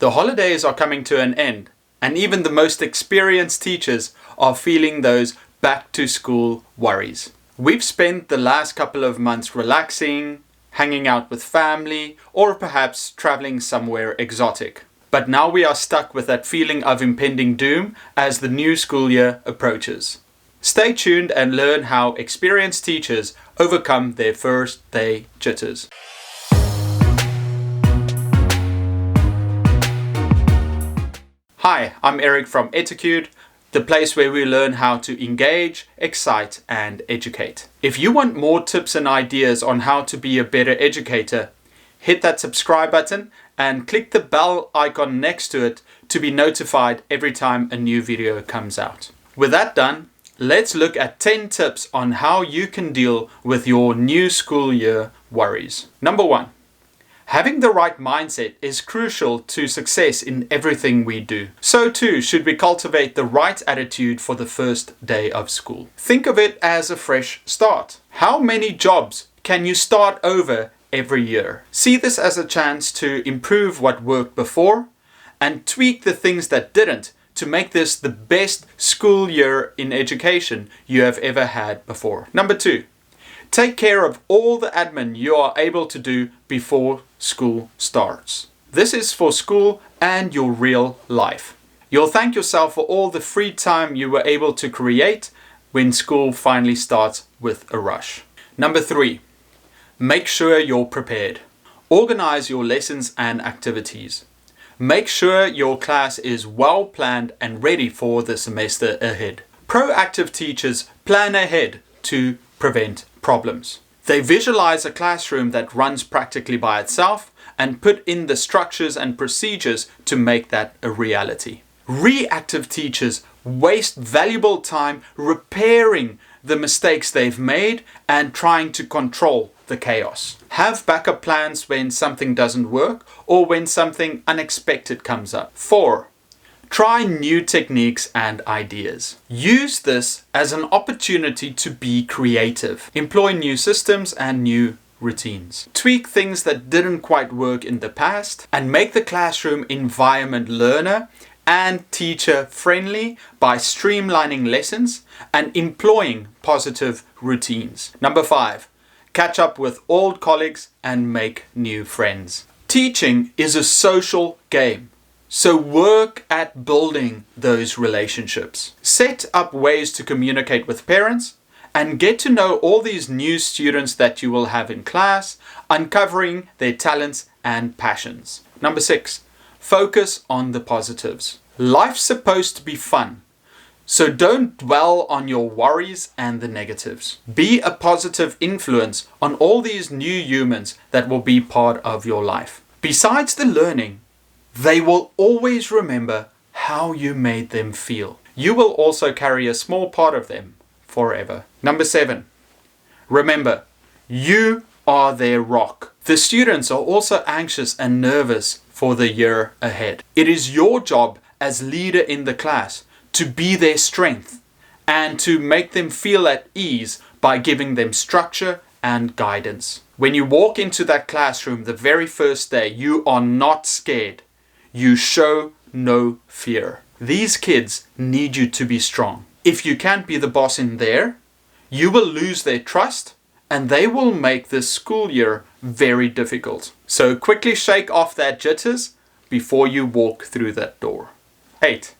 The holidays are coming to an end, and even the most experienced teachers are feeling those back to school worries. We've spent the last couple of months relaxing, hanging out with family, or perhaps traveling somewhere exotic. But now we are stuck with that feeling of impending doom as the new school year approaches. Stay tuned and learn how experienced teachers overcome their first day jitters. Hi, I'm Eric from Etiquette, the place where we learn how to engage, excite, and educate. If you want more tips and ideas on how to be a better educator, hit that subscribe button and click the bell icon next to it to be notified every time a new video comes out. With that done, let's look at 10 tips on how you can deal with your new school year worries. Number 1. Having the right mindset is crucial to success in everything we do. So too should we cultivate the right attitude for the first day of school. Think of it as a fresh start. How many jobs can you start over every year? See this as a chance to improve what worked before and tweak the things that didn't to make this the best school year in education you have ever had before. Number 2. Take care of all the admin you are able to do before school starts. This is for school and your real life. You'll thank yourself for all the free time you were able to create when school finally starts with a rush. Number 3. Make sure you're prepared. Organize your lessons and activities. Make sure your class is well planned and ready for the semester ahead. Proactive teachers plan ahead to prevent problems. They visualize a classroom that runs practically by itself and put in the structures and procedures to make that a reality. Reactive teachers waste valuable time repairing the mistakes they've made and trying to control the chaos. Have backup plans when something doesn't work or when something unexpected comes up. 4. Try new techniques and ideas. Use this as an opportunity to be creative. Employ new systems and new routines. Tweak things that didn't quite work in the past and make the classroom environment learner and teacher friendly by streamlining lessons and employing positive routines. Number 5. Catch up with old colleagues and make new friends. Teaching is a social game. So work at building those relationships. Set up ways to communicate with parents and get to know all these new students that you will have in class, uncovering their talents and passions. Number 6, focus on the positives. Life's supposed to be fun, so don't dwell on your worries and the negatives. Be a positive influence on all these new humans that will be part of your life. Besides the learning, they will always remember how you made them feel. You will also carry a small part of them forever. Number 7. Remember, you are their rock. The students are also anxious and nervous for the year ahead. It is your job as leader in the class to be their strength and to make them feel at ease by giving them structure and guidance. When you walk into that classroom the very first day, you are not scared. You show no fear. These kids need you to be strong. If you can't be the boss in there, you will lose their trust and they will make this school year very difficult. So quickly shake off that jitters before you walk through that door. 8.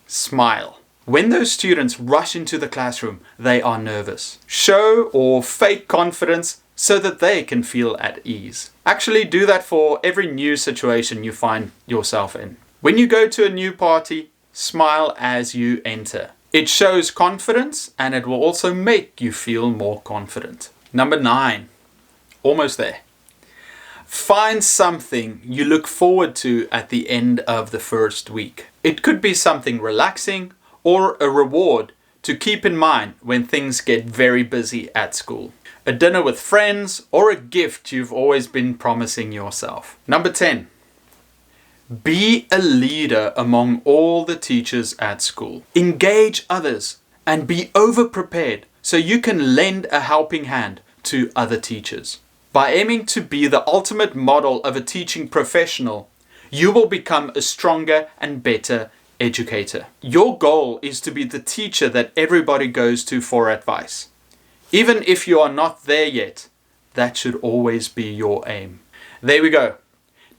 Smile. When those students rush into the classroom, they are nervous. Show or fake confidence so that they can feel at ease. Actually do that for every new situation you find yourself in. When you go to a new party, smile as you enter. It shows confidence and it will also make you feel more confident. Number 9, almost there. Find something you look forward to at the end of the first week. It could be something relaxing or a reward to keep in mind when things get very busy at school. A dinner with friends, or a gift you've always been promising yourself. Number 10. Be a leader among all the teachers at school. Engage others and be over-prepared so you can lend a helping hand to other teachers. By aiming to be the ultimate model of a teaching professional, you will become a stronger and better educator. Your goal is to be the teacher that everybody goes to for advice. Even if you are not there yet, that should always be your aim. There we go.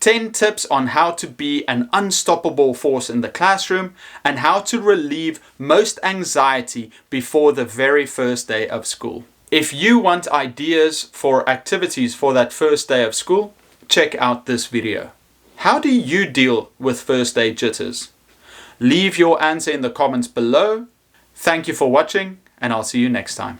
10 tips on how to be an unstoppable force in the classroom and how to relieve most anxiety before the very first day of school. If you want ideas for activities for that first day of school, check out this video. How do you deal with first day jitters? Leave your answer in the comments below. Thank you for watching, and I'll see you next time.